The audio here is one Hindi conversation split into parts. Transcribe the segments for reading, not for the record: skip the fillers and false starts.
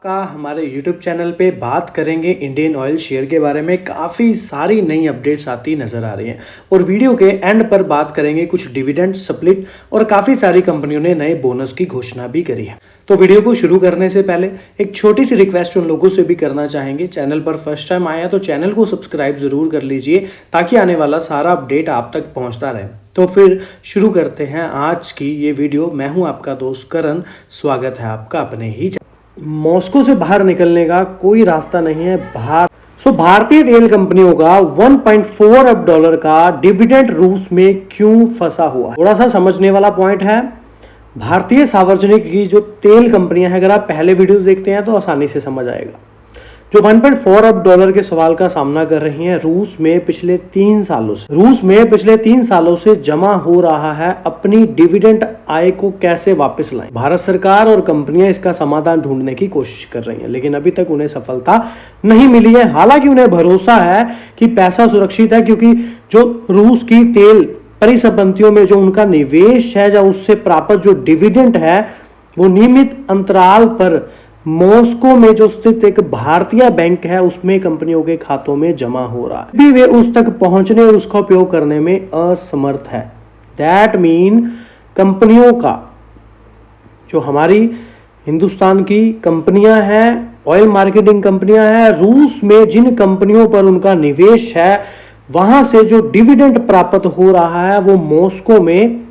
का हमारे YouTube चैनल पे बात करेंगे इंडियन ऑयल शेयर के बारे में। काफ़ी सारी नई अपडेट्स आती नज़र आ रही हैं और वीडियो के एंड पर बात करेंगे कुछ डिविडेंड स्प्लिट और काफ़ी सारी कंपनियों ने नए बोनस की घोषणा भी करी है। तो वीडियो को शुरू करने से पहले एक छोटी सी रिक्वेस्ट उन लोगों से भी करना चाहेंगे, चैनल पर फर्स्ट टाइम आया तो चैनल को सब्सक्राइब ज़रूर कर लीजिए ताकि आने वाला सारा अपडेट आप तक पहुँचता रहे। तो फिर शुरू करते हैं आज की ये वीडियो। मैं हूं आपका दोस्त करण, स्वागत है आपका अपने ही चैनल। मॉस्को से बाहर निकलने का कोई रास्ता नहीं है। भारतीय तेल कंपनियों का 1.4 अरब डॉलर का डिविडेंड रूस में क्यों फंसा हुआ, थोड़ा सा समझने वाला पॉइंट है। भारतीय सार्वजनिक की जो तेल कंपनियां हैं, अगर आप पहले वीडियोस देखते हैं तो आसानी से समझ आएगा। जो 1.4 अरब डॉलर के सवाल का सामना कर रही हैं, रूस में पिछले 3 सालों से जमा हो रहा है अपनी डिविडेंड आय को कैसे वापस लाएं। भारत सरकार और कंपनियां इसका समाधान ढूंढने की कोशिश कर रही हैं, लेकिन अभी तक उन्हें सफलता नहीं मिली है। हालांकि उन्हें भरोसा है कि पैसा सुरक्षित है, क्योंकि जो रूस की तेल परिसंपत्तियों में जो उनका निवेश है या उससे प्राप्त जो डिविडेंड है वो नियमित अंतराल पर मॉस्को में जो स्थित एक भारतीय बैंक है उसमें कंपनियों के खातों में जमा हो रहा है। भी वे उस तक पहुंचने और उसका उपयोग करने में असमर्थ है। दैट मीन कंपनियों का जो हमारी हिंदुस्तान की कंपनियां हैं, ऑयल मार्केटिंग कंपनियां हैं, रूस में जिन कंपनियों पर उनका निवेश है वहां से जो डिविडेंड प्राप्त हो रहा है वो मॉस्को में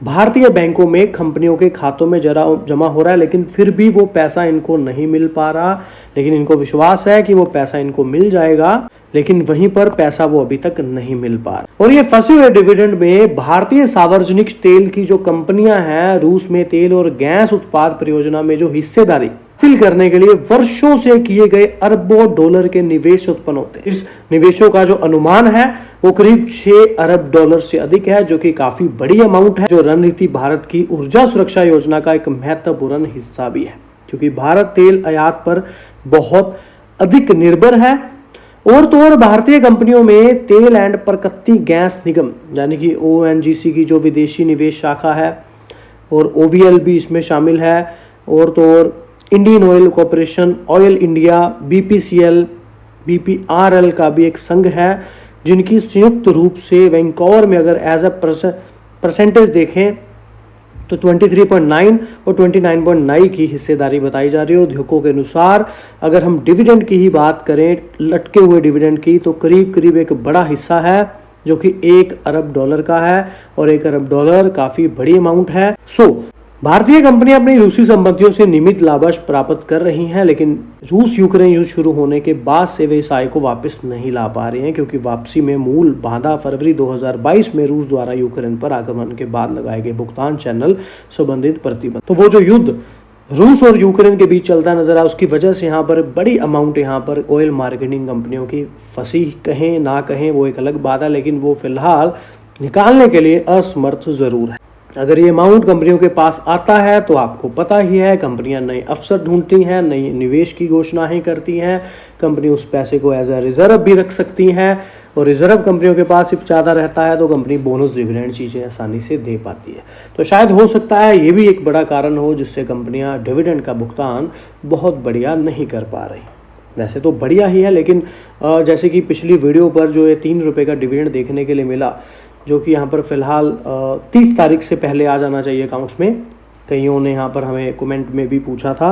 भारतीय बैंकों में कंपनियों के खातों में जमा हो रहा है, लेकिन फिर भी वो पैसा इनको नहीं मिल पा रहा। लेकिन इनको विश्वास है कि वो पैसा इनको मिल जाएगा, लेकिन वहीं पर पैसा वो अभी तक नहीं मिल पा रहा। और ये फंसे हुए डिविडेंड में भारतीय सार्वजनिक तेल की जो कंपनियां हैं, रूस में तेल और गैस उत्पाद परियोजना में जो हिस्सेदारी हासिल करने के लिए वर्षों से किए गए अरबों डॉलर के निवेश उत्पन्न होते हैं। इस निवेशों का जो अनुमान है वो करीब 6 अरब डॉलर से अधिक है, जो कि काफी बड़ी अमाउंट है, जो रणनीति भारत की ऊर्जा सुरक्षा योजना का एक महत्वपूर्ण हिस्सा भी है, क्योंकि भारत तेल आयात पर बहुत अधिक निर्भर है। और तो और भारतीय कंपनियों में तेल एंड प्राकृतिक गैस निगम यानी कि ONGC की जो विदेशी निवेश शाखा है और OVL भी इसमें शामिल है, और तो और Indian oil corporation, oil India, BPCL, BPRL का भी एक संघ है, जिनकी संयुक्त रूप से वैंकूवर में अगर एज अ परसेंटेज देखें तो 23.9 और 29.9 की हिस्सेदारी बताई जा रही है। उद्योगों के अनुसार अगर हम डिविडेंड की ही बात करें, लटके हुए डिविडेंड की, तो करीब करीब एक बड़ा हिस्सा है जो कि 1 अरब डॉलर का है, और 1 अरब डॉलर काफी बड़ी अमाउंट है। भारतीय कंपनियां अपनी रूसी संपत्तियों से नियमित लाभ प्राप्त कर रही हैं, लेकिन रूस यूक्रेन युद्ध शुरू होने के बाद से वे इस आय को वापस नहीं ला पा रहे हैं, क्योंकि वापसी में मूल बाधा फरवरी 2022 में रूस द्वारा यूक्रेन पर आक्रमण के बाद लगाए गए भुगतान चैनल संबंधित प्रतिबंध। तो वो जो युद्ध रूस और यूक्रेन के बीच चलता नजर आ, उसकी वजह से यहाँ पर बड़ी अमाउंट यहाँ पर ऑयल मार्केटिंग कंपनियों की फंसी, कहें ना कहें वो एक अलग बात है, लेकिन वो फिलहाल निकालने के लिए असमर्थ जरूर है। अगर ये अमाउंट कंपनियों के पास आता है तो आपको पता ही है, कंपनियां नए अवसर ढूंढती हैं, नई निवेश की घोषणाएं करती हैं। कंपनी उस पैसे को एज अ रिजर्व भी रख सकती हैं, और रिजर्व कंपनियों के पास सिर्फ ज़्यादा रहता है तो कंपनी बोनस डिविडेंड चीज़ें आसानी से दे पाती है। तो शायद हो सकता है ये भी एक बड़ा कारण हो जिससे कंपनियां डिविडेंड का भुगतान बहुत बढ़िया नहीं कर पा रही। वैसे तो बढ़िया ही है, लेकिन जैसे कि पिछली वीडियो पर जो ये 3 रुपये का डिविडेंड देखने के लिए मिला, जो कि यहाँ पर फिलहाल 30 तारीख से पहले आ जाना चाहिए अकाउंट्स में, कईयों ने यहाँ पर हमें कमेंट में भी पूछा था।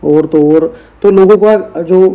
और तो लोगों का जो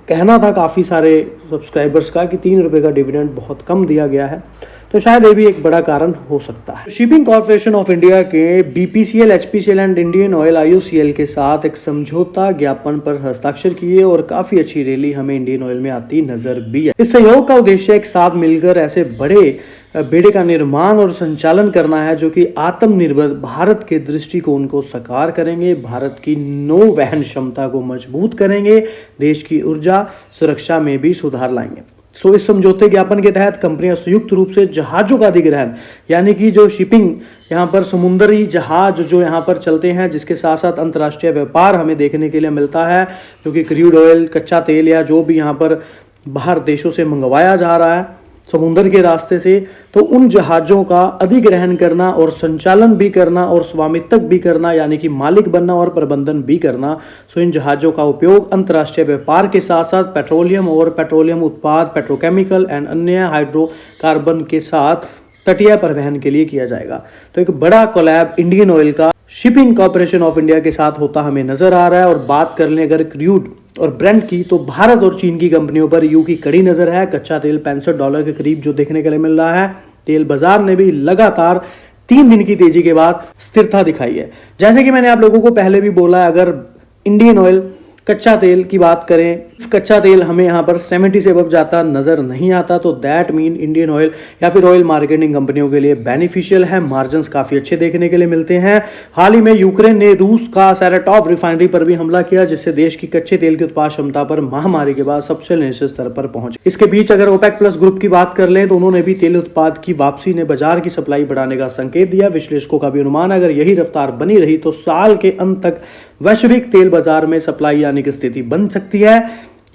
कहना था काफ़ी सारे सब्सक्राइबर्स का कि 3 रुपये का डिविडेंड बहुत कम दिया गया है, तो शायद ये भी एक बड़ा कारण हो सकता है। शिपिंग कॉर्पोरेशन ऑफ इंडिया के BPCL, HPCL and Indian oil IOCL के साथ एक समझौता ज्ञापन पर हस्ताक्षर किए, और काफ़ी अच्छी रैली हमें इंडियन ऑयल में आती नजर भी है। इस सहयोग का उद्देश्य एक साथ मिलकर ऐसे बड़े बेड़े का निर्माण और संचालन करना है जो कि आत्मनिर्भर भारत के दृष्टिकोण को साकार करेंगे, भारत की नौवहन क्षमता को मजबूत करेंगे, देश की ऊर्जा सुरक्षा में भी सुधार लाएंगे। इस समझौते ज्ञापन के तहत कंपनियां संयुक्त रूप से जहाजों का अधिग्रहण यानी कि जो शिपिंग यहाँ पर समुद्री जहाज जो यहाँ पर चलते हैं, जिसके साथ साथ अंतर्राष्ट्रीय व्यापार हमें देखने के लिए मिलता है, जो कि क्रूड ऑयल, कच्चा तेल या जो भी यहाँ पर बाहर देशों से मंगवाया जा रहा है, समुद्र के रास्ते से, तो उन जहाज़ों का अधिग्रहण करना और संचालन भी करना और स्वामित्व भी करना, यानी कि मालिक बनना और प्रबंधन भी करना। सो इन जहाज़ों का उपयोग अंतर्राष्ट्रीय व्यापार के साथ साथ पेट्रोलियम और पेट्रोलियम उत्पाद, पेट्रोकेमिकल एंड अन्य हाइड्रोकार्बन के साथ तटीय परिवहन के लिए किया जाएगा। तो एक बड़ा कोलैब इंडियन ऑयल का शिपिंग कॉर्पोरेशन ऑफ इंडिया के साथ होता हमें नजर आ रहा है। और बात कर लें अगर क्रूड और ब्रेंट की, तो भारत और चीन की कंपनियों पर ईयू की कड़ी नजर है। कच्चा तेल $65 के करीब जो देखने के लिए मिल रहा है। तेल बाजार ने भी लगातार 3 दिन की तेजी के बाद स्थिरता दिखाई है। जैसे कि मैंने आप लोगों को पहले भी बोला, अगर इंडियन ऑयल कच्चा तेल की बात करें, कच्चा तेल हमें यहाँ पर 70 से अबव जाता नजर नहीं आता, तो दैट मीन इंडियन ऑयल या फिर ऑयल मार्केटिंग कंपनियों के लिए बेनिफिशियल है। मार्जिन्स काफी अच्छे देखने के लिए मिलते हैं। हाल ही में यूक्रेन ने रूस का सेराटॉप रिफाइनरी पर भी हमला किया, जिससे देश की कच्चे तेल की उत्पादन क्षमता पर महामारी के बाद सबसे नीचे स्तर पर पहुंच। इसके बीच अगर ओपेक प्लस ग्रुप की बात कर लें, तो उन्होंने भी तेल उत्पाद की वापसी ने बाजार की सप्लाई बढ़ाने का संकेत दिया। विश्लेषकों का भी अनुमान है अगर यही रफ्तार बनी रही तो साल के अंत तक वैश्विक तेल बाजार में सप्लाई आने की स्थिति बन सकती है।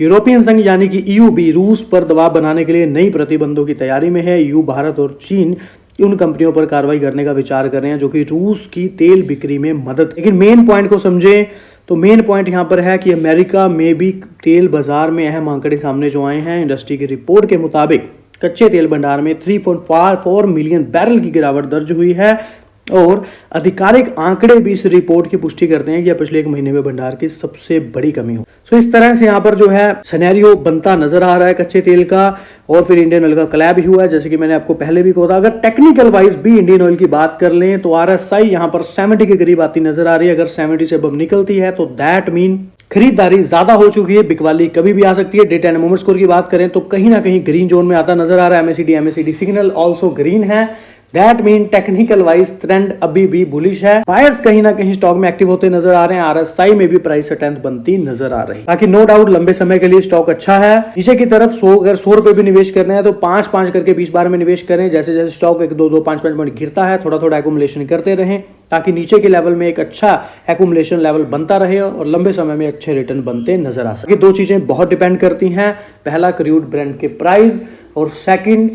यूरोपियन संघ यानी कि ईयू भी रूस पर दबाव बनाने के लिए नई प्रतिबंधों की तैयारी में है। ईयू, भारत और चीन उन कंपनियों पर कार्रवाई करने का विचार कर रहे हैं जो कि रूस की तेल बिक्री में मदद। लेकिन मेन पॉइंट को समझें तो मेन पॉइंट यहां पर है कि अमेरिका में भी तेल बाजार में अहम आंकड़े सामने जो आए हैं। इंडस्ट्री की रिपोर्ट के मुताबिक कच्चे तेल भंडार में 3.4 मिलियन बैरल की गिरावट दर्ज हुई है और आधिकारिक आंकड़े भी इस रिपोर्ट की पुष्टि करते हैं कि पिछले 1 महीने में भंडार की सबसे बड़ी कमी हो। सो इस तरह से यहाँ पर जो है सिनेरियो बनता नजर आ रहा है कच्चे तेल का। और फिर इंडियन ऑयल का कोलैब ही हुआ है, जैसे कि मैंने आपको पहले भी कहा था। अगर टेक्निकल वाइज भी इंडियन ऑयल की बात कर लें तो RSI यहाँ पर 70 के करीब आती नजर आ रही है। अगर 70 से अब निकलती है तो दैट मीन खरीदारी ज्यादा हो चुकी है, बिकवाली कभी भी आ सकती है। डे 10 मोमेंट स्कोर की बात करें तो कहीं ना कहीं ग्रीन जोन में आता नजर आ रहा है। MACD सिग्नल ऑल्सो ग्रीन है। That mean technical wise trend अभी भी बुलिश है। बायर्स कहीं ना कहीं स्टॉक में एक्टिव होते नजर आ रहे हैं। RSI में भी प्राइस स्ट्रेंथ बनती नजर आ रही है। बाकी नो डाउट लंबे समय के लिए स्टॉक अच्छा है। नीचे की तरफ अगर 100 रुपए भी निवेश करना है तो 5-5 करके 20 बार में निवेश करें। जैसे जैसे स्टॉक 1-2 5-5 मिनट गिरता है, थोड़ा थोड़ा एक्यूमुलेशन करते रहें ताकि नीचे के लेवल में एक अच्छा एक्यूमुलेशन लेवल बनता रहे और लंबे समय में अच्छे रिटर्न बनते नजर आ सके। 2 चीजें बहुत डिपेंड करती हैं। पहला क्रूड ब्रेंट के प्राइस और सेकंड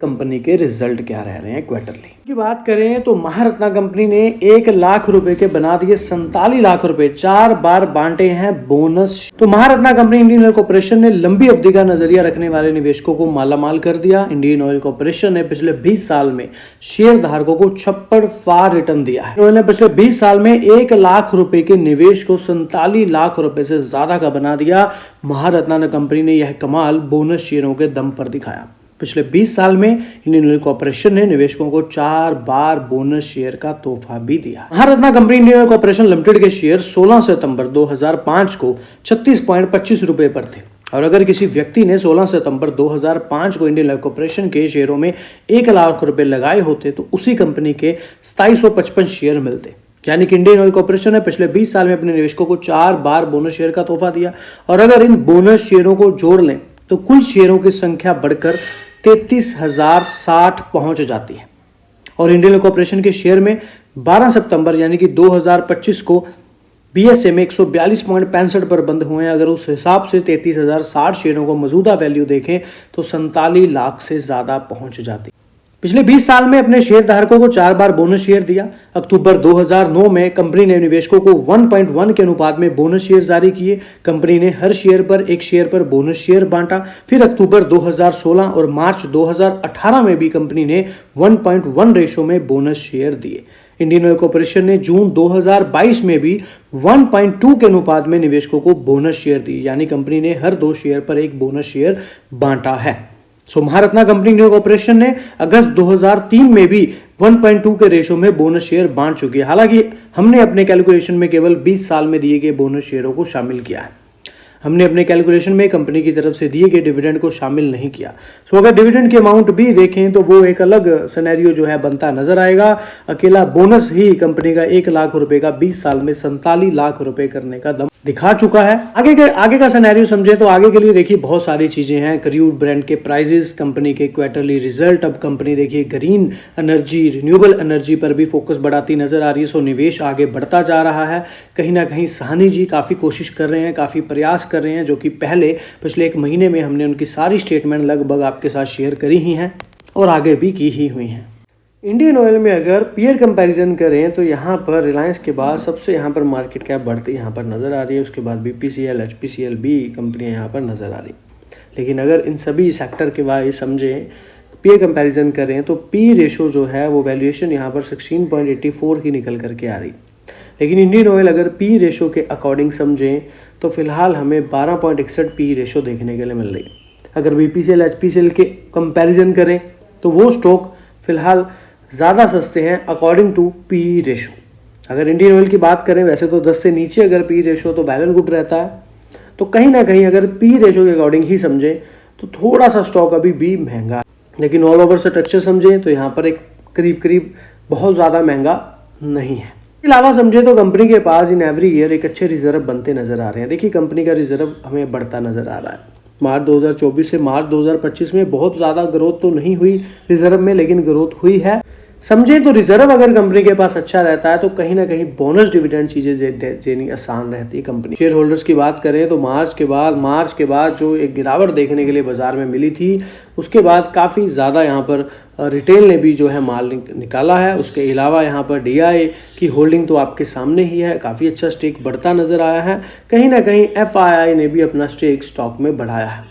कंपनी के रिजल्ट क्या रह रहे हैं क्वार्टरली की बात करें तो महारत्ना कंपनी ने 1 लाख रुपए के बना दिए 47 लाख रुपए, 4 बार बांटे हैं बोनस। तो Maharatna company Indian oil corporation ने लंबी अवधि का नजरिया रखने वाले निवेशकों को मालामाल कर दिया। इंडियन ऑयल कॉर्पोरेशन ने पिछले 20 साल में शेयर धारकों को 56 रिटर्न दिया है। उन्होंने पिछले 20 साल में 1 लाख रुपए के निवेश को 47 लाख रुपए से ज्यादा का बना दिया। महारत्ना कंपनी ने यह कमाल बोनस शेयरों के दम पर दिखाया। पिछले 20 साल में इंडियन ऑयल कॉर्पोरेशन ने निवेशकों को 4 बार बोनस शेयर का तोहफा भी दिया। Maharatna company Indian oil corporation limited के शेयर 16 सितंबर 2005 को 36.25 रुपए पर थे। और अगर किसी व्यक्ति ने 16 सितंबर 2005 को इंडियन ऑयल कॉर्पोरेशन के शेयरों में 1 लाख रुपए लगाए होते तो उसी कंपनी के 2755 शेयर मिलते। यानी कि इंडियन ऑयल कॉर्पोरेशन ने पिछले 20 साल में अपने निवेशकों को 4 बार बोनस शेयर का तोहफा दिया। और अगर इन बोनस शेयरों को जोड़ लें तो कुल शेयरों की संख्या बढ़कर 33,060 पहुंच जाती है। और इंडियन ऑयल कॉर्पोरेशन के शेयर में 12 सितंबर यानी कि 2025 को BSE में 142.65 पर बंद हुए हैं। अगर उस हिसाब से 33,060 शेयरों को मौजूदा वैल्यू देखें तो 47 लाख से ज्यादा पहुंच जाती। पिछले 20 साल में अपने शेयर धारकों को 4 बार बोनस शेयर दिया। अक्टूबर 2009 में कंपनी ने निवेशकों को 1.1 के अनुपात में बोनस शेयर जारी किए। कंपनी ने हर शेयर पर 1 शेयर पर बोनस शेयर बांटा। फिर अक्टूबर 2016 और मार्च 2018 में भी कंपनी ने 1.1 रेशो में बोनस शेयर दिए। इंडियन ऑयल कॉर्पोरेशन ने जून 2022 में भी 1.2 के अनुपात में निवेशकों को बोनस शेयर दिए। यानी कंपनी ने हर 2 शेयर पर 1 बोनस शेयर बांटा है। महारत्ना कंपनी इंडियन कॉर्पोरेशन ने अगस्त 2003 में भी 1.2 के रेशो में बोनस शेयर बांट चुकी है। हालांकि हमने अपने कैलकुलेशन में केवल 20 साल में दिए गए बोनस शेयरों को शामिल किया है। हमने अपने कैलकुलेशन में कंपनी की तरफ से दिए गए डिविडेंड को शामिल नहीं किया। अगर डिविडेंड की अमाउंट भी देखें तो वो एक अलग सिनेरियो जो है बनता नजर आएगा। अकेला बोनस ही कंपनी का 1 लाख रुपए का 20 साल में 47 लाख रुपए करने का दम दिखा चुका है। आगे का सिनेरियो समझे तो आगे के लिए देखिए बहुत सारी चीजें हैं। क्रूड ब्रांड के प्राइजेस, कंपनी के क्वार्टरली रिजल्ट, अब कंपनी देखिए ग्रीन एनर्जी, रिन्यूएबल एनर्जी पर भी फोकस बढ़ाती नजर आ रही है। सो निवेश आगे बढ़ता जा रहा है। कहीं ना कहीं साहनी जी काफी कोशिश कर रहे हैं, काफी प्रयास कर रहे हैं, जो कि पिछले एक महीने में हमने उनकी सारी स्टेटमेंट लगभग आपके साथ शेयर करी ही हैं और आगे भी की ही हुई हैं। इंडियन ऑयल में अगर पीयर कंपैरिजन करें तो यहाँ पर रिलायंस के बाद सबसे यहाँ पर मार्केट कैप बढ़ती यहाँ पर नज़र आ रही है। उसके बाद बीपीसीएल, एचपीसीएल भी कंपनियाँ यहाँ पर नज़र आ रही। लेकिन अगर इन सभी सेक्टर के वाइज समझें, पीयर कंपैरिजन करें तो पी रेशो जो है वो वैल्यूएशन यहाँ पर 16.84 की निकल करके आ रही। लेकिन इंडियन ऑयल अगर पी रेशो के अकॉर्डिंग समझें तो फिलहाल हमें 12.61 पी रेशो देखने के लिए मिल रही। अगर बीपीसीएल, एचपीसीएल के कंपैरिजन करें तो वो स्टॉक फिलहाल ज़्यादा सस्ते हैं अकॉर्डिंग टू पी रेशो। अगर इंडियन ऑयल की बात करें, वैसे तो 10 से नीचे अगर पी रेशो तो वेल एंड गुड रहता है, तो कहीं ना कहीं अगर पी रेशो के अकॉर्डिंग ही समझें तो थोड़ा सा स्टॉक अभी भी महंगा है। लेकिन ऑल ओवर स्ट्रक्चर समझें तो यहाँ पर एक करीब बहुत ज़्यादा महंगा नहीं है। इसके अलावा समझें तो कंपनी के पास इन एवरी ईयर एक अच्छे रिजर्व बनते नजर आ रहे हैं। देखिए कंपनी का रिजर्व हमें बढ़ता नजर आ रहा है। मार्च 2024 से मार्च 2025 में बहुत ज़्यादा ग्रोथ तो नहीं हुई रिजर्व में, लेकिन ग्रोथ हुई है। समझे तो रिजर्व अगर कंपनी के पास अच्छा रहता है तो कहीं ना कहीं बोनस डिविडेंड चीजें देनी आसान रहती है कंपनी। शेयर होल्डर्स की बात करें तो मार्च के बाद जो एक गिरावट देखने के लिए बाजार में मिली थी, उसके बाद काफ़ी ज़्यादा यहाँ पर रिटेल ने भी जो है माल निकाला है। उसके अलावा यहाँ पर डीआई की होल्डिंग तो आपके सामने ही है, काफ़ी अच्छा स्टेक बढ़ता नजर आया है। कहीं ना कहीं एफआईआई ने भी अपना स्टेक स्टॉक में बढ़ाया है।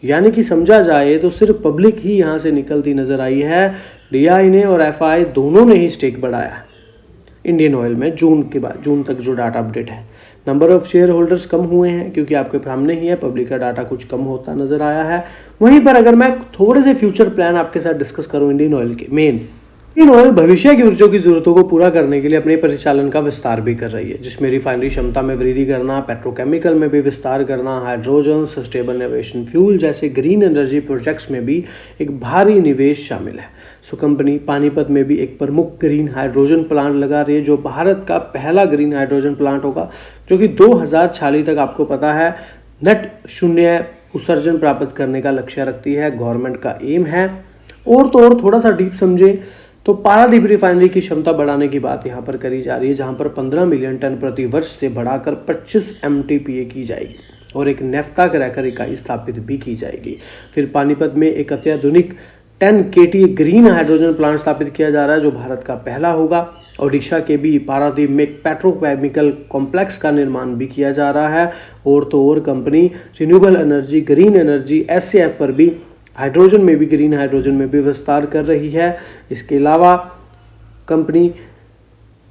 यानी कि समझा जाए तो सिर्फ पब्लिक ही यहाँ से निकलती नजर आई है। डीआई ने और एफआई दोनों ने ही स्टेक बढ़ाया इंडियन ऑयल में। जून तक जो डाटा अपडेट है, नंबर ऑफ शेयर होल्डर्स कम हुए हैं क्योंकि आपके सामने ही है, पब्लिक का डाटा कुछ कम होता नजर आया है। वहीं पर अगर मैं थोड़े से फ्यूचर प्लान आपके साथ डिस्कस करूं इंडियन ऑयल के, इंडियन ऑयल भविष्य की ऊर्जा की जरूरतों को पूरा करने के लिए अपने परिचालन का विस्तार भी कर रही है, जिसमें रिफाइनरी क्षमता में वृद्धि करना, पेट्रोकेमिकल में भी विस्तार करना, हाइड्रोजन, सस्टेनेबल एविएशन फ्यूल जैसे ग्रीन एनर्जी प्रोजेक्ट्स में भी एक भारी निवेश शामिल है। सो कंपनी पानीपत में भी एक प्रमुख ग्रीन हाइड्रोजन प्लांट लगा रही है, जो भारत का पहला ग्रीन हाइड्रोजन प्लांट होगा, जो कि 2046 तक आपको पता है नेट शून्य उत्सर्जन प्राप्त करने का लक्ष्य रखती है, गवर्नमेंट का एम है। और थोड़ा सा डीप समझे तो पारादीप रिफाइनरी की क्षमता बढ़ाने की बात यहाँ पर करी जा रही है, जहाँ पर 15 मिलियन टन प्रति वर्ष से बढ़ाकर 25 MTPA की जाएगी और एक नेफ्ता क्रैकर इकाई स्थापित भी की जाएगी। फिर पानीपत में एक अत्याधुनिक 10 KT ग्रीन हाइड्रोजन प्लांट स्थापित किया जा रहा है, जो भारत का पहला होगा। ओडिशा के भी पारादीप में एक पेट्रोकेमिकल कॉम्प्लेक्स का निर्माण भी किया जा रहा है। और company renewable energy, green energy, SAF पर भी, हाइड्रोजन में भी, ग्रीन हाइड्रोजन में भी विस्तार कर रही है। इसके अलावा कंपनी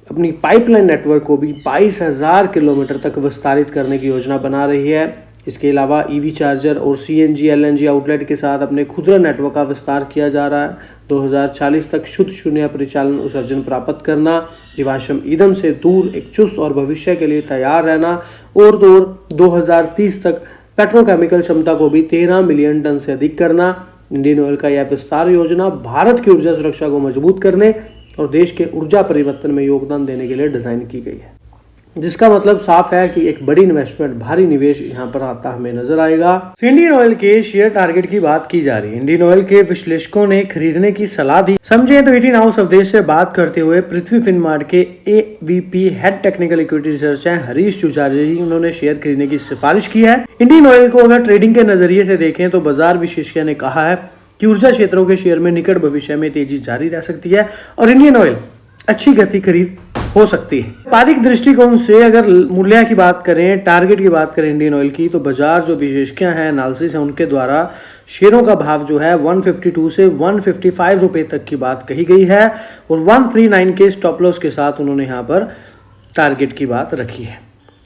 अपनी पाइपलाइन नेटवर्क को भी 22,000 किलोमीटर तक विस्तारित करने की योजना बना रही है। इसके अलावा EV चार्जर और CNG LNG आउटलेट के साथ अपने खुदरा नेटवर्क का विस्तार किया जा रहा है। 2040 तक शुद्ध शून्य परिचालन उत्सर्जन प्राप्त करना, जीवाश्म ईंधन से दूर, एक चुस्त और भविष्य के लिए तैयार रहना। और 2030 तक पेट्रोकेमिकल क्षमता को भी 13 मिलियन टन से अधिक करना। इंडियन ऑयल का यह विस्तार योजना भारत की ऊर्जा सुरक्षा को मजबूत करने और देश के ऊर्जा परिवर्तन में योगदान देने के लिए डिजाइन की गई है, जिसका मतलब साफ है कि एक बड़ी इन्वेस्टमेंट, भारी निवेश यहाँ पर आता हमें नजर आएगा। इंडियन ऑयल के शेयर टारगेट की बात की जा रही है। इंडियन ऑयल के विश्लेषकों ने खरीदने की सलाह दी। समझे तो 18 हाउस अवधेश से बात करते हुए पृथ्वी फिनमार्ट के AVP head technical equity research हैं हरीश चुचार्य जी, उन्होंने शेयर खरीदने की सिफारिश की है। इंडियन ऑयल को अगर ट्रेडिंग के नजरिए से देखें तो बाजार विशेषज्ञ ने कहा है कि ऊर्जा क्षेत्रों के शेयर में निकट भविष्य में तेजी जारी रह सकती है और इंडियन ऑयल अच्छी गति खरीद हो सकती है। व्यापारिक दृष्टिकोण से अगर मूल्य की बात करें, टारगेट की बात करें इंडियन ऑयल की, तो बाजार जो विशेषज्ञ हैं, एनालिसिस है, उनके द्वारा शेयरों का भाव जो है 152 से 155 रुपए तक की बात कही गई है और 139 के स्टॉप लॉस के साथ उन्होंने यहाँ पर टारगेट की बात रखी है।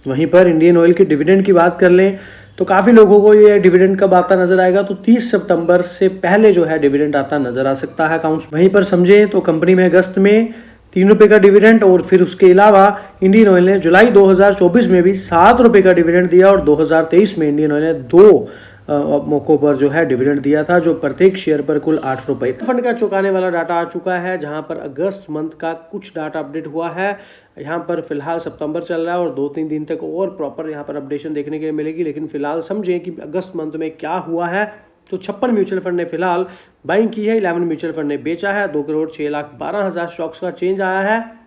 वहीं पर इंडियन ऑयल के डिविडेंड की बात कर लें तो काफ़ी लोगों को ये डिविडेंड कब आता नजर आएगा, तो 30 सितंबर से पहले जो है डिविडेंड आता नजर आ सकता है अकाउंट्स। वहीं पर समझे तो कंपनी में अगस्त में 3 रुपए का डिविडेंड और फिर उसके अलावा इंडियन ऑयल ने जुलाई 2024 में भी 7 रुपए का डिविडेंड दिया और 2023 में इंडियन ऑयल ने 2 मौकों पर जो है डिविडेंड दिया था, जो प्रत्येक शेयर पर कुल 8 रुपए। फंड का चुकाने वाला डाटा आ चुका है, जहां पर अगस्त मंथ का कुछ डाटा अपडेट हुआ है। यहाँ पर फिलहाल सितंबर चल रहा है और 2-3 दिन तक और प्रॉपर यहाँ पर अपडेशन देखने के लिए मिलेगी, लेकिन फिलहाल समझें कि अगस्त मंथ में क्या हुआ है। तो 56 म्यूचुअल फंड ने फिलहाल बाइंग की है, 11 म्यूचुअल फंड ने बेचा है, 2,06,12,000 स्टॉक्स का चेंज आया है।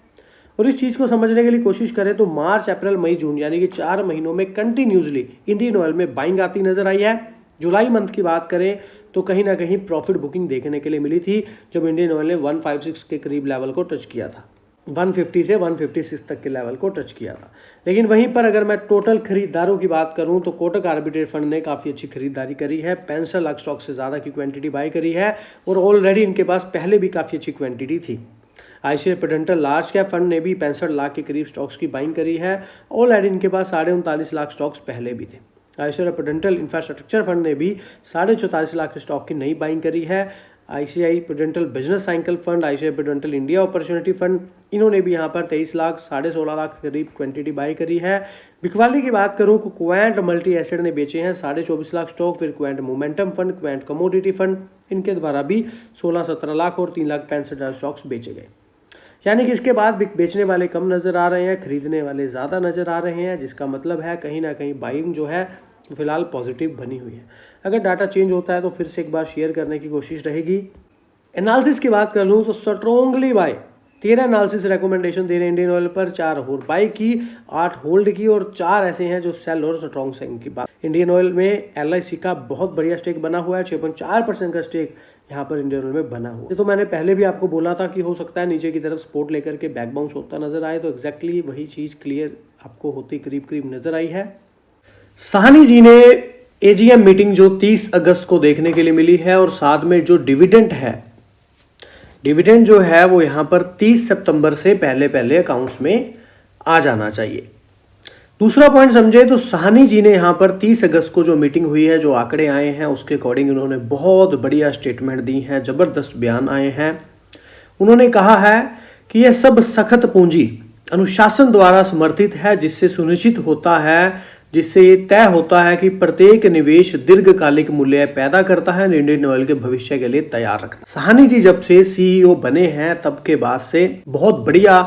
और इस चीज़ को समझने के लिए कोशिश करें तो मार्च, अप्रैल, मई, जून यानी कि 4 महीनों में कंटिन्यूसली इंडियन ऑयल में बाइंग आती नजर आई है। जुलाई मंथ की बात करें तो कहीं ना कहीं प्रॉफिट बुकिंग देखने के लिए मिली थी, जब इंडियन ऑयल ने 156 के करीब लेवल को टच किया था, 150 से 156 तक के लेवल को टच किया था। लेकिन वहीं पर अगर मैं टोटल खरीदारों की बात करूं तो कोटक आर्बिट्रेज फंड ने काफ़ी अच्छी खरीदारी करी है, 65 लाख स्टॉक से ज़्यादा की क्वांटिटी बाई करी है और ऑलरेडी इनके पास पहले भी काफ़ी अच्छी क्वांटिटी थी। ICI Prudential large cap fund ने भी 65 लाख के करीब स्टॉक्स की बाइंग करी है, ऑलरेडी इनके पास 39.5 लाख स्टॉक्स पहले भी थे। आईसीआई प्रूडेंटल इंफ्रास्ट्रक्चर फंड ने भी 44.5 लाख के स्टॉक की नई बाइंग करी है। ICI Prudential business cycle fund, ICI Prudential India opportunity fund, इन्होंने भी यहाँ पर 23 लाख 16.5 लाख के करीब क्वांटिटी बाई करी है। बिकवाली की बात करूँ तो क्वांट मल्टी एसेट ने बेचे हैं 24.5 लाख स्टॉक, फिर quant momentum fund, quant commodity fund, इनके द्वारा भी 16-17 लाख और 3,65,000 स्टॉक्स बेचे गए। यानी कि इसके बाद बेचने वाले कम नजर आ रहे हैं, खरीदने वाले ज़्यादा नजर आ रहे हैं, जिसका मतलब है कहीं ना कहीं बाइंग जो है फिलहाल पॉजिटिव बनी हुई है। अगर डाटा चेंज होता है तो फिर से एक बार शेयर करने की कोशिश रहेगी। एनालिसिस की बात कर लूँ तो स्ट्रॉन्गली बाय 13 एनालिसिस रिकमेंडेशन दे रहे हैं इंडियन ऑयल पर, 4 और बाई की, 8 होल्ड की और 4 ऐसे हैं जो सेल और स्ट्रॉन्ग सेलिंग की बात। इंडियन ऑयल में LIC का बहुत बढ़िया स्टेक बना हुआ है, 6.4% का स्टेक यहाँ पर इंडियन ऑयल में बना हुआ है। तो मैंने पहले भी आपको बोला था कि हो सकता है नीचे की तरफ सपोर्ट लेकर के बैक बाउंस होता नजर आए, तो एग्जैक्टली वही चीज़ क्लियर आपको होती करीब करीब नजर आई है। साहनी जी ने AGM मीटिंग जो 30 अगस्त को देखने के लिए मिली है और साथ में जो डिविडेंड है, डिविडेंड जो है वो यहाँ पर 30 सितंबर से पहले पहले अकाउंट्स में आ जाना चाहिए। दूसरा पॉइंट समझे तो साहनी जी ने यहाँ पर 30 अगस्त को जो मीटिंग हुई है, जो आंकड़े आए हैं उसके अकॉर्डिंग उन्होंने बहुत बढ़िया स्टेटमेंट दी हैं, जबरदस्त बयान आए हैं। उन्होंने कहा है कि यह सब सख्त पूंजी अनुशासन द्वारा समर्थित है, जिससे सुनिश्चित होता है, जिससे ये तय होता है कि प्रत्येक निवेश दीर्घकालिक मूल्य पैदा करता है, इंडियन ऑयल के भविष्य के लिए तैयार रखता है। साहनी जी जब से CEO बने हैं तब के बाद से बहुत बढ़िया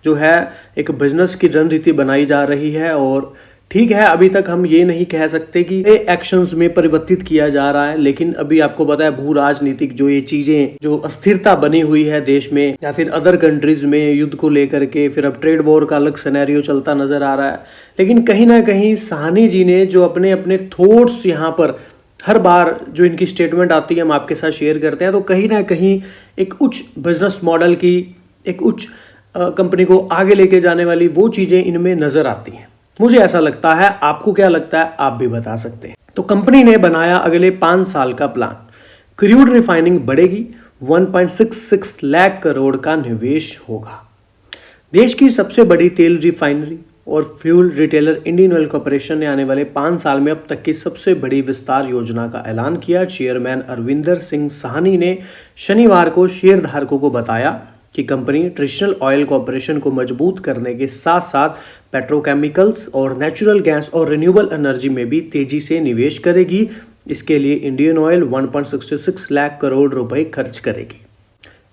जो है एक बिजनेस की रणनीति बनाई जा रही है। और ठीक है, अभी तक हम ये नहीं कह सकते कि एक्शंस में परिवर्तित किया जा रहा है, लेकिन अभी आपको पता है भू राजनीतिक जो ये चीजें, जो अस्थिरता बनी हुई है देश में या फिर अदर कंट्रीज में युद्ध को लेकर के, फिर अब ट्रेड वॉर का अलग सिनेरियो चलता नजर आ रहा है। लेकिन कहीं ना कहीं साहनी जी ने जो अपने अपने थॉट्स यहाँ पर हर बार जो इनकी स्टेटमेंट आती है हम आपके साथ शेयर करते हैं, तो कहीं ना कहीं एक उच्च बिजनेस मॉडल की, एक उच्च कंपनी को आगे लेके जाने वाली वो चीजें इनमें नजर आती हैं। मुझे ऐसा लगता है, आपको क्या लगता है आप भी बता सकते हैं। तो कंपनी ने बनाया अगले 5 साल का प्लान। क्रूड रिफाइनिंग बढ़ेगी, 1.66 लाख करोड़ का निवेश होगा। देश की सबसे बड़ी तेल रिफाइनरी और fuel retailer Indian oil corporation ने आने वाले 5 साल में अब तक की सबसे बड़ी विस्तार योजना का ऐलान किया। चेयरमैन अरविंदर सिंह साहनी ने शनिवार को शेयरधारकों को बताया कि कंपनी ट्रेडिशनल ऑयल कॉर्पोरेशन को मजबूत करने के साथ साथ पेट्रोकेमिकल्स और नेचुरल गैस और रिन्यूएबल एनर्जी में भी तेजी से निवेश करेगी। इसके लिए इंडियन ऑयल 1.66 लाख करोड़ रुपए खर्च करेगी।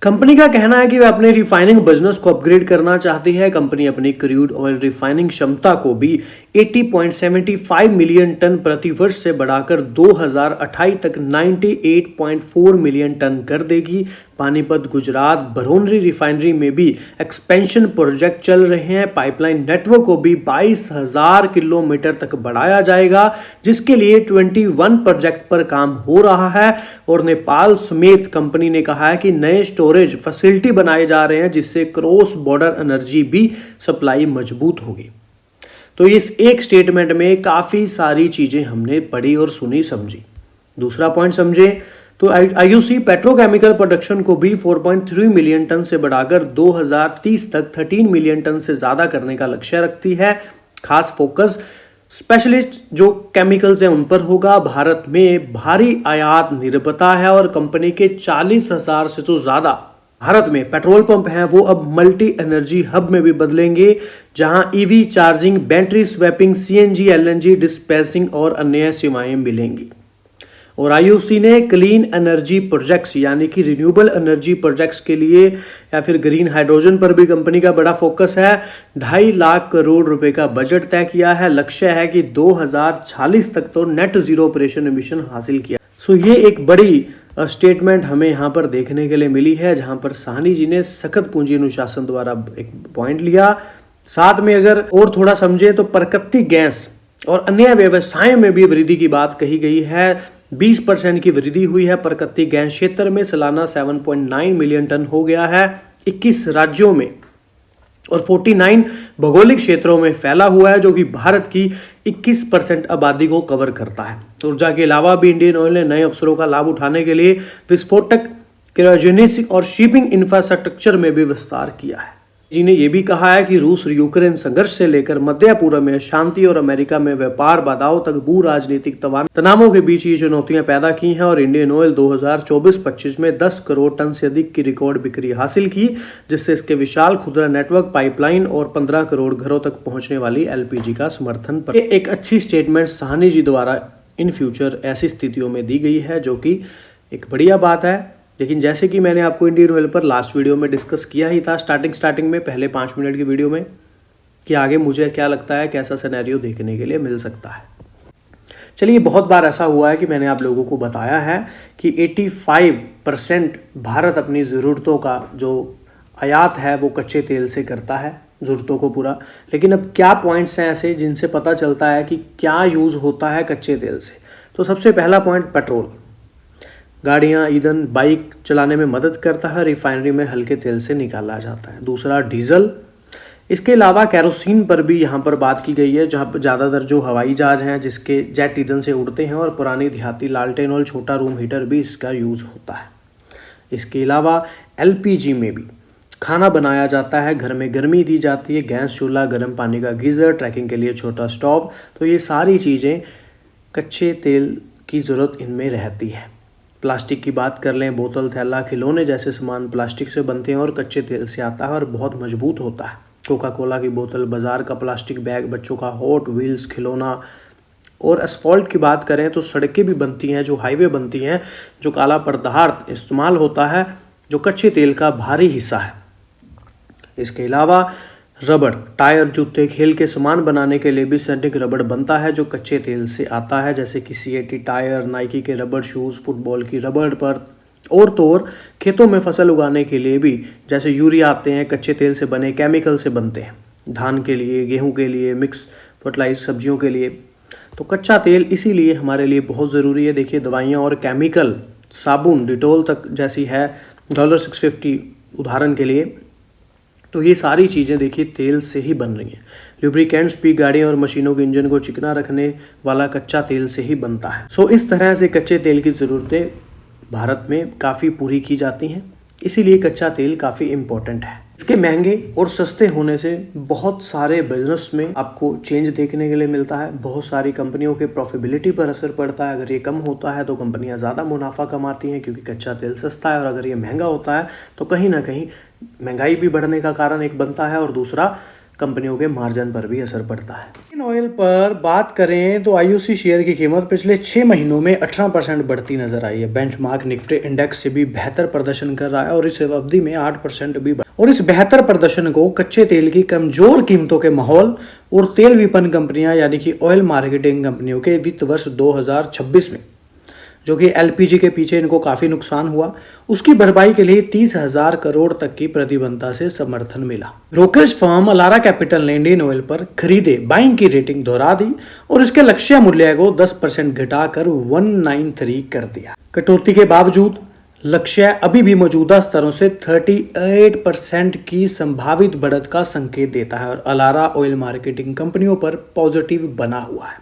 कंपनी का कहना है कि वह अपने रिफाइनिंग बिजनेस को अपग्रेड करना चाहती है। कंपनी अपनी क्रूड ऑयल रिफाइनिंग क्षमता को भी 80.75 मिलियन टन प्रति वर्ष से बढ़ाकर 2028 तक 98.4 मिलियन टन कर देगी। पानीपत, गुजरात, बरौनी रिफाइनरी में भी एक्सपेंशन प्रोजेक्ट चल रहे हैं। पाइपलाइन नेटवर्क को भी 22,000 किलोमीटर तक बढ़ाया जाएगा, जिसके लिए 21 प्रोजेक्ट पर काम हो रहा है। और नेपाल समेत कंपनी ने कहा है कि नए स्टोरेज फैसिलिटी बनाए जा रहे हैं, जिससे क्रॉस बॉर्डर एनर्जी भी सप्लाई मजबूत होगी। तो इस एक स्टेटमेंट में काफी सारी चीजें हमने पढ़ी और सुनी समझी। दूसरा पॉइंट समझे तो IOC पेट्रोकेमिकल प्रोडक्शन को भी 4.3 मिलियन टन से बढ़ाकर 2030 तक 13 मिलियन टन से ज्यादा करने का लक्ष्य रखती है। खास फोकस स्पेशलिस्ट जो केमिकल्स हैं उन पर होगा। भारत में भारी आयात निर्भरता है और कंपनी के 40,000 से तो ज्यादा भारत में पेट्रोल पंप हैं, वो अब मल्टी एनर्जी हब में भी बदलेंगे, जहां EV charging, battery swapping, CNG, LNG dispensing और अन्य सेवाएं मिलेंगी। और आईओसी ने क्लीन एनर्जी प्रोजेक्ट्स यानी कि रिन्यूएबल एनर्जी प्रोजेक्ट्स के लिए या फिर ग्रीन हाइड्रोजन पर भी कंपनी का बड़ा फोकस है। 2.5 लाख करोड़ रुपए का बजट तय किया है। लक्ष्य है कि 2040 तक तो नेट जीरो ऑपरेशन एमिशन हासिल किया। सो ये एक बड़ी स्टेटमेंट हमें यहाँ पर देखने के लिए मिली है, जहाँ पर साहनी जी ने सख्त पूंजी अनुशासन द्वारा एक पॉइंट लिया। साथ में अगर और थोड़ा समझे तो प्राकृतिक गैस और अन्य व्यवसायों में भी वृद्धि की बात कही गई है। 20% की वृद्धि हुई है। प्राकृतिक गैस क्षेत्र में सालाना 7.9 मिलियन टन हो गया है। 21 राज्यों में और 49 भौगोलिक क्षेत्रों में फैला हुआ है, जो कि भारत की 21% आबादी को कवर करता है। ऊर्जा के अलावा भी इंडियन ऑयल ने नए अवसरों का लाभ उठाने के लिए विस्फोटक, क्रायोजेनिक्स और शिपिंग इंफ्रास्ट्रक्चर में भी विस्तार किया है। जी ने यह भी कहा है कि रूस और यूक्रेन संघर्ष से लेकर मध्य पूर्व में शांति और अमेरिका में व्यापार बाधाओं तक भू राजनीतिक तनावों के बीच ये चुनौतियां पैदा की हैं और इंडियन ऑयल 2024-25 में 10 करोड़ टन से अधिक की रिकॉर्ड बिक्री हासिल की, जिससे इसके विशाल खुदरा नेटवर्क, पाइपलाइन और 15 करोड़ घरों तक पहुंचने वाली एलपीजी का समर्थन पर। एक अच्छी स्टेटमेंट साहनी जी द्वारा इन फ्यूचर ऐसी स्थितियों में दी गई है, जो कि एक बढ़िया बात है। लेकिन जैसे कि मैंने आपको इंडियन ऑयल पर लास्ट वीडियो में डिस्कस किया ही था स्टार्टिंग में पहले 5 मिनट की वीडियो में, कि आगे मुझे क्या लगता है कैसा सिनेरियो देखने के लिए मिल सकता है। चलिए, बहुत बार ऐसा हुआ है कि मैंने आप लोगों को बताया है कि 85% भारत अपनी ज़रूरतों का जो आयात है वो कच्चे तेल से करता है, ज़रूरतों को पूरा। लेकिन अब क्या पॉइंट्स हैं ऐसे जिनसे पता चलता है कि क्या यूज़ होता है कच्चे तेल से। तो सबसे पहला पॉइंट, पेट्रोल। गाड़ियाँ, ईंधन, बाइक चलाने में मदद करता है, रिफाइनरी में हल्के तेल से निकाला जाता है। दूसरा, डीजल। इसके अलावा कैरोसिन पर भी यहाँ पर बात की गई है, जहाँ पर ज़्यादातर जो हवाई जहाज हैं जिसके जेट ईंधन से उड़ते हैं, और पुरानी देहाती लालटेन और छोटा रूम हीटर भी इसका यूज़ होता है। इसके अलावा एलपीजी में भी खाना बनाया जाता है, घर में गर्मी दी जाती है, गैस चूल्हा, गर्म पानी का गीज़र, ट्रैकिंग के लिए छोटा स्टोव। तो ये सारी चीज़ें कच्चे तेल की ज़रूरत इनमें रहती है। प्लास्टिक की बात कर लें, बोतल, थैला, खिलौने जैसे सामान प्लास्टिक से बनते हैं और कच्चे तेल से आता है और बहुत मजबूत होता है। कोका कोला की बोतल, बाजार का प्लास्टिक बैग, बच्चों का हॉट व्हील्स खिलौना। और एस्फॉल्ट की बात करें तो सड़कें भी बनती हैं, जो हाईवे बनती हैं, जो काला पदार्थ इस्तेमाल होता है, जो कच्चे तेल का भारी हिस्सा है। इसके अलावा रबड़, टायर, जूते, खेल के सामान बनाने के लिए भी सिंथेटिक रबड़ बनता है, जो कच्चे तेल से आता है, जैसे कि सीएटी टायर, नाइकी के रबड़ शूज़, फुटबॉल की रबड़ पर। और तो और खेतों में फसल उगाने के लिए भी जैसे यूरिया आते हैं, कच्चे तेल से बने, केमिकल से बनते हैं, धान के लिए, गेहूं के लिए, मिक्स फर्टिलाइज सब्जियों के लिए। तो कच्चा तेल इसीलिए हमारे लिए बहुत ज़रूरी है। देखिए, दवाइयाँ और केमिकल, साबुन, डिटोल तक जैसी है, $650 उदाहरण के लिए। तो ये सारी चीज़ें देखिए तेल से ही बन रही हैं। लुब्रिकेंट्स भी गाड़ियों और मशीनों के इंजन को चिकना रखने वाला कच्चा तेल से ही बनता है। सो इस तरह से कच्चे तेल की ज़रूरतें भारत में काफ़ी पूरी की जाती हैं, इसीलिए कच्चा तेल काफ़ी इम्पोर्टेंट है। इसके महंगे और सस्ते होने से बहुत सारे बिजनेस में आपको चेंज देखने के लिए मिलता है। बहुत सारी कंपनियों के प्रॉफिटेबिलिटी पर असर पड़ता है। अगर ये कम होता है तो कंपनियां ज़्यादा मुनाफा कमाती हैं, क्योंकि कच्चा तेल सस्ता है। और अगर ये महंगा होता है तो कहीं ना कहीं महंगाई भी बढ़ने का कारण एक बनता है, और दूसरा कंपनियों के मार्जिन पर भी असर पड़ता है। इंडियन ऑयल पर बात करें तो आईओसी शेयर की कीमत पिछले 6 महीनों में 18% बढ़ती नजर आई है। बेंचमार्क निफ्टी इंडेक्स से भी बेहतर प्रदर्शन कर रहा है और इस अवधि में 8% भी बढ़ा। और इस बेहतर प्रदर्शन को कच्चे तेल की कमजोर कीमतों के माहौल और तेल विपणन कंपनियां यानी कि ऑयल मार्केटिंग कंपनियों के वित्त वर्ष 2026 में, जो कि एलपीजी के पीछे इनको काफ़ी नुकसान हुआ, उसकी भरपाई के लिए 30,000 करोड़ तक की प्रतिबद्धता से समर्थन मिला। ब्रोकरेज फर्म अलारा कैपिटल ने इंडियन ऑयल पर खरीदे बाइंग की रेटिंग दोहरा दी और इसके लक्ष्य मूल्य को 10% घटाकर 193 कर दिया। कटौती के बावजूद लक्ष्य अभी भी मौजूदा स्तरों से 38% की संभावित बढ़त का संकेत देता है और अलारा ऑयल मार्केटिंग कंपनियों पर पॉजिटिव बना हुआ है।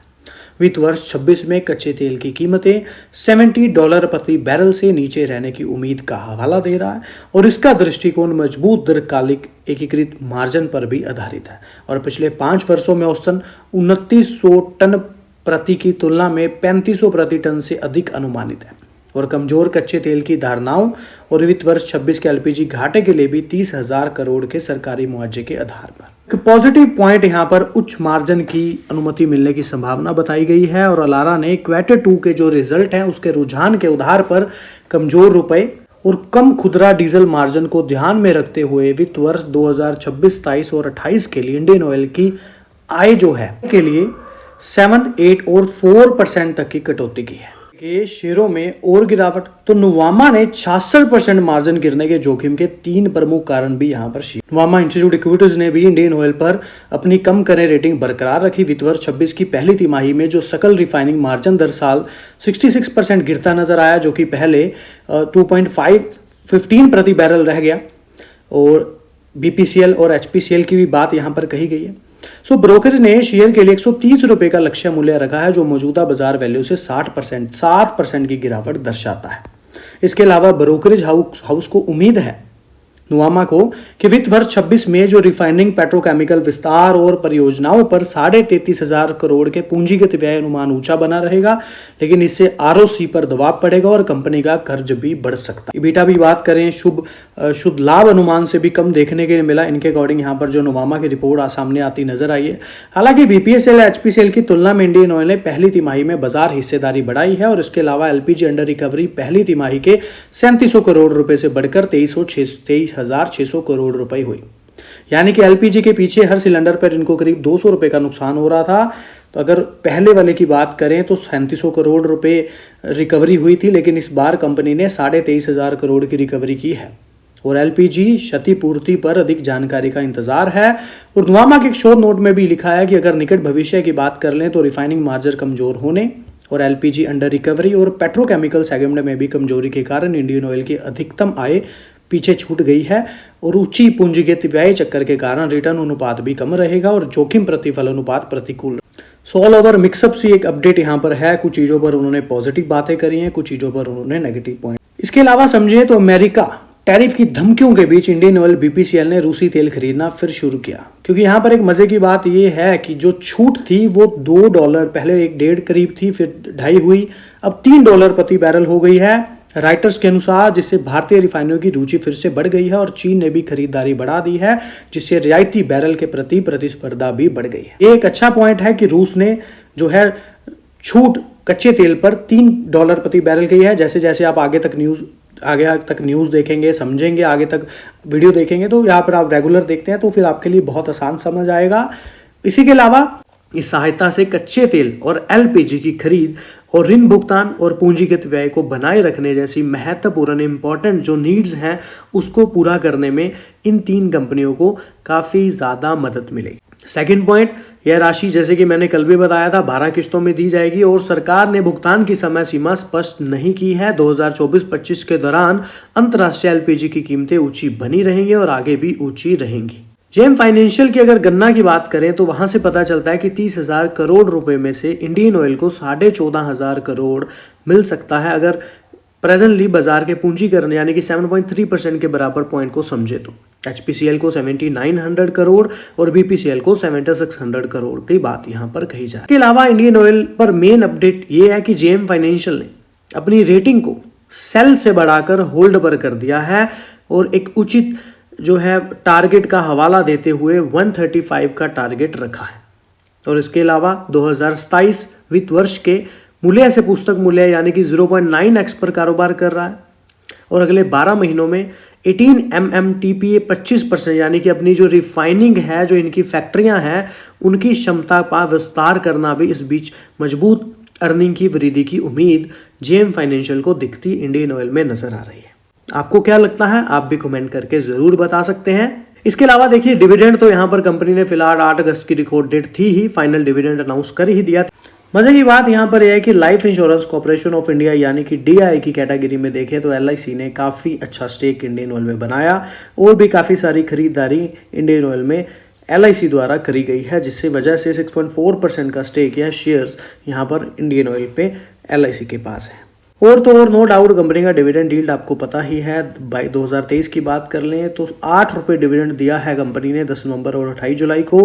वित्त वर्ष 26 में कच्चे तेल की कीमतें $70 प्रति बैरल से नीचे रहने की उम्मीद का हवाला दे रहा है और इसका दृष्टिकोण मजबूत दीर्घकालिक एकीकृत मार्जिन पर भी आधारित है और पिछले 5 वर्षों में औसतन 2900 टन प्रति की तुलना में 3500 प्रति टन से अधिक अनुमानित है। और कमजोर कच्चे तेल की धारणाओं और वित्त वर्ष 26 के एलपीजी घाटे के लिए भी 30,000 करोड़ के सरकारी मुआवजे के आधार पर। एक पॉजिटिव पॉइंट यहाँ पर उच्च मार्जिन की अनुमति मिलने की संभावना बताई गई है और अलारा ने क्वार्टर 2 के जो रिजल्ट हैं उसके रुझान के आधार पर कमजोर रुपए और कम खुदरा डीजल मार्जिन को ध्यान में रखते हुए वित्त वर्ष 2026, 23 और 28 के लिए इंडियन ऑयल की आय जो है के लिए 7, 8 और 4% तक की कटौती की है। के शेयरों में और गिरावट, तो नुवामा ने 66% मार्जिन गिरने के जोखिम के 3 प्रमुख कारण भी यहां पर नुवामा इंस्टीट्यूट इक्विटीज ने भी इंडियन ऑयल पर अपनी कम करें रेटिंग बरकरार रखी। वित्त वर्ष 26 की पहली तिमाही में जो सकल रिफाइनिंग मार्जिन दर साल 66% गिरता नजर आया, जो कि पहले 2.15 प्रति बैरल रह गया और बीपीसीएल और एचपीसीएल की भी बात यहां पर कही गई है। ब्रोकरेज ने शेयर के लिए 130 रुपए का लक्ष्य मूल्य रखा है, जो मौजूदा बाजार वैल्यू से 60% की गिरावट दर्शाता है। इसके अलावा ब्रोकरेज हाउस को उम्मीद है नुवामा को कि वित्त वर्ष 26 में जो रिफाइनिंग, पेट्रोकेमिकल विस्तार और परियोजनाओं पर 33,500 करोड़ के पूंजीगत व्यय अनुमान ऊंचा बना रहेगा, लेकिन इससे आरओसी पर दबाव पड़ेगा और कंपनी का कर्ज भी बढ़ सकता है। ईबिटा भी बात करें, शुद्ध लाभ अनुमान से भी कम देखने के लिए मिला। इनके अकॉर्डिंग यहाँ पर जो नुवामा की रिपोर्ट सामने आती नजर आई है। हालांकि बीपीएसएल, एचपीसीएल की तुलना में इंडियन ऑयल ने पहली तिमाही में बाजार हिस्सेदारी बढ़ाई है और इसके अलावा एलपीजी अंडर रिकवरी पहली तिमाही के 3700 करोड़ रुपए से बढ़कर 23,600 करोड़ रुपए हुई। यानी कि एलपीजी के पीछे हर सिलेंडर पर इनको करीब 200 रुपए का नुकसान हो रहा था। तो अगर पहले वाले की बात करें तो 3700 करोड़ रुपए रिकवरी हुई थी, लेकिन इस बार कंपनी ने 23,500 करोड़ की रिकवरी की है और एलपीजी क्षतिपूर्ति पर अधिक जानकारी का इंतजार है। और नुवामा के एक शोध नोट में भी लिखा है कि अगर निकट भविष्य की बात कर लें तो रिफाइनिंग मार्जिन कमजोर होने और एलपीजी अंडर रिकवरी और पेट्रोकेमिकल सेगमेंट में भी कमजोरी के कारण इंडियन ऑयल की अधिकतम आय पीछे छूट गई है और ऊंची पूंजीगत व्यय चक्कर के कारण रिटर्न अनुपात भी कम रहेगा और जोखिम प्रतिफल अनुपात प्रतिकूल। ऑल ओवर मिक्सअप सी एक अपडेट यहाँ पर है। कुछ चीजों पर उन्होंने पॉजिटिव बातें करी हैं, कुछ चीजों पर उन्होंने नेगेटिव पॉइंट। इसके अलावा समझिए तो अमेरिका टैरिफ की धमकियों के बीच इंडियन ऑयल बीपीसीएल ने रूसी तेल खरीदना फिर शुरू किया, क्योंकि यहाँ पर एक मजे की बात यह है कि जो छूट थी वो $2, पहले 1.5 करीब थी, फिर 2.5 हुई, अब $3 प्रति बैरल हो गई है राइटर्स के अनुसार, जिससे भारतीय रिफाइनरों की रुचि फिर से बढ़ गई है और चीन ने भी खरीदारी बढ़ा दी है, जिससे रियायती बैरल के प्रति प्रतिस्पर्धा भी बढ़ गई है। ये एक अच्छा पॉइंट है कि रूस ने जो है छूट कच्चे तेल पर $3 प्रति बैरल की है। जैसे जैसे आप आगे तक न्यूज़ देखेंगे, समझेंगे, आगे तक वीडियो देखेंगे, तो यहाँ पर आप रेगुलर देखते हैं तो फिर आपके लिए बहुत आसान समझ आएगा। इसी के अलावा इस सहायता से कच्चे तेल और एलपीजी की खरीद और ऋण भुगतान और पूंजीगत व्यय को बनाए रखने जैसी महत्वपूर्ण इंपॉर्टेंट जो नीड्स हैं उसको पूरा करने में इन 3 कंपनियों को काफ़ी ज़्यादा मदद मिलेगी। सेकंड पॉइंट, यह राशि जैसे कि मैंने कल भी बताया था 12 किस्तों में दी जाएगी और सरकार ने भुगतान की समय सीमा स्पष्ट नहीं की है। 2024-25 के दौरान अंतर्राष्ट्रीय एलपीजी की कीमतें ऊंची बनी रहेंगी और आगे भी ऊंची रहेंगी। जेएम फाइनेंशियल की अगर गणना की बात करें तो वहां से पता चलता है कि 30,000 करोड़ रुपए में से इंडियन ऑयल को 14,500 करोड़ मिल सकता है अगर प्रेजेंटली बाजार के पूंजीकरण यानी कि 7.3% के बराबर पॉइंट को समझे तो। एचपीसीएल को 7,900 करोड़ और बीपीसीएल को 7,600 करोड़ की बात यहां पर कही जाए। इसके अलावा इंडियन ऑयल पर मेन अपडेट ये है कि जेएम फाइनेंशियल ने अपनी रेटिंग को सेल से बढ़ाकर होल्ड पर कर दिया है और एक उचित जो है टारगेट का हवाला देते हुए 135 का टारगेट रखा है। और इसके अलावा 2027 वित्त वर्ष के मूल्य से पुस्तक मूल्य यानी कि 0.9x पर कारोबार कर रहा है और अगले 12 महीनों में 18 MMTPA 25% यानी कि अपनी जो रिफाइनिंग है, जो इनकी फैक्ट्रियां हैं, उनकी क्षमता का विस्तार करना भी इस बीच मजबूत अर्निंग की वृद्धि की उम्मीद जेएम फाइनेंशियल को दिखती इंडियन ऑयल में नजर आ रही है। आपको क्या लगता है आप भी कमेंट करके जरूर बता सकते हैं। इसके अलावा देखिए डिविडेंड तो यहाँ पर कंपनी ने फिलहाल 8 अगस्त की रिकॉर्ड डेट थी ही, फाइनल डिविडेंड अनाउंस कर ही दिया। मजे की बात यहाँ पर यह है कि life insurance corporation of India यानी कि डीआई की कैटेगरी में देखें तो एलआईसी ने काफी अच्छा स्टेक इंडियन ऑयल में बनाया और भी काफी सारी खरीदारी इंडियन ऑयल में एलआईसी द्वारा करी गई है, जिससे वजह से 6.4% का स्टेक या शेयर्स यहाँ पर इंडियन ऑयल पे एलआईसी के पास है। और तो और नो डाउट कंपनी का डिविडेंड यील्ड आपको पता ही है। 2023 की बात कर लें तो 8 रुपये डिविडेंड दिया है कंपनी ने 10 नवंबर और 28 जुलाई को।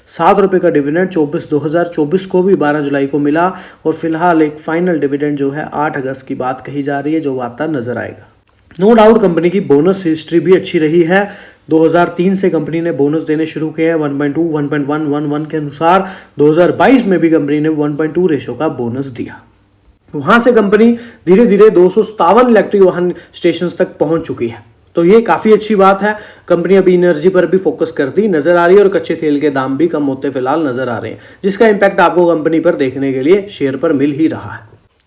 7 रुपये का डिविडेंड 2024 को भी 12 जुलाई को मिला। और फिलहाल एक फाइनल डिविडेंड जो है 8 अगस्त की बात कही जा रही है, जो आता नजर आएगा। नो डाउट कंपनी की बोनस हिस्ट्री भी अच्छी रही है। 2003 से कंपनी ने बोनस देने शुरू किए हैं 1.2, 1.1, 1.1 के अनुसार। 2022 में भी कंपनी ने 1.2 रेशो का बोनस दिया। वहां से कंपनी धीरे धीरे 257 इलेक्ट्रिक वाहन स्टेशन तक पहुंच चुकी है, तो ये काफी अच्छी बात है। कंपनी अभी एनर्जी पर भी फोकस करती नजर आ रही है और कच्चे तेल के दाम भी कम होते फिलहाल नजर आ रहे हैं, जिसका इंपैक्ट आपको कंपनी पर देखने के लिए शेयर पर मिल ही रहा है।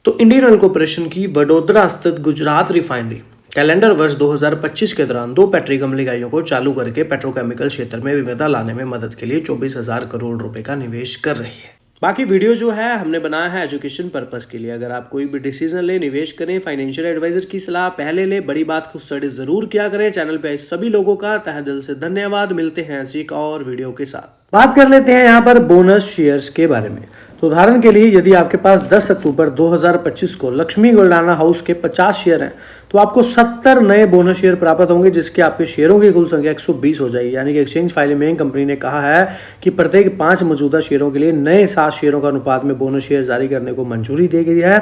तो इंडियन ऑयल कॉर्पोरेशन की वडोदरा स्थित गुजरात रिफाइनरी कैलेंडर वर्ष 2025 के दौरान 2 पेट्रोकेमिकल इकाइयों को चालू करके पेट्रोकेमिकल क्षेत्र में विविधता लाने में मदद के लिए 24,000 करोड़ रुपए का निवेश कर रही है। बाकी वीडियो जो है हमने बनाया है एजुकेशन पर्पस के लिए। अगर आप कोई भी डिसीजन ले, निवेश करें, फाइनेंशियल एडवाइजर की सलाह पहले ले, बड़ी बात को स्टडी जरूर किया करें। चैनल पे सभी लोगों का तहे दिल से धन्यवाद। मिलते हैं ऐसी एक और वीडियो के साथ। बात कर लेते हैं यहाँ पर बोनस शेयर्स के बारे में। तो उदाहरण के लिए यदि आपके पास 10 अक्टूबर 2025 को लक्ष्मी गोल्डाना हाउस के 50 शेयर हैं, तो आपको 70 नए बोनस शेयर प्राप्त होंगे, जिसके आपके शेयरों की कुल संख्या 120 हो जाएगी। यानी कि एक्सचेंज फाइलिंग में कंपनी ने कहा है कि प्रत्येक 5 मौजूदा शेयरों के लिए नए 7 शेयरों का अनुपात में बोनस शेयर जारी करने को मंजूरी दी गई है।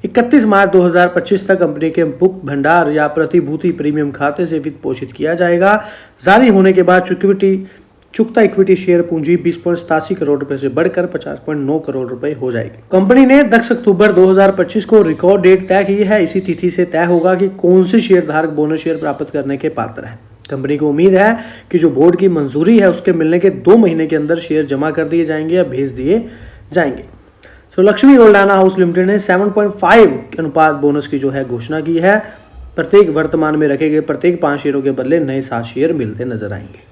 31 मार्च 2025 तक कंपनी के बुक भंडार या प्रतिभूति प्रीमियम खाते से वित्त पोषित किया जाएगा। जारी होने के बाद चुकता इक्विटी शेयर पूंजी 20.87 करोड़ रुपए से बढ़कर 50.9 करोड़ रुपए हो जाएगी। कंपनी ने 10 अक्टूबर 2025 को रिकॉर्ड डेट तय की है। इसी तिथि से तय होगा कि कौन से शेयर धारक बोनस शेयर प्राप्त करने के पात्र हैं। कंपनी को उम्मीद है कि जो बोर्ड की मंजूरी है उसके मिलने के 2 महीने के अंदर शेयर जमा कर दिए जाएंगे या भेज दिए जाएंगे। तो लक्ष्मी गोल्डाना हाउस लिमिटेड ने 7.5 के अनुपात बोनस की जो है घोषणा की है। प्रत्येक वर्तमान में रखे गए प्रत्येक 5 शेयरों के बदले नए 7 शेयर मिलते नजर आएंगे।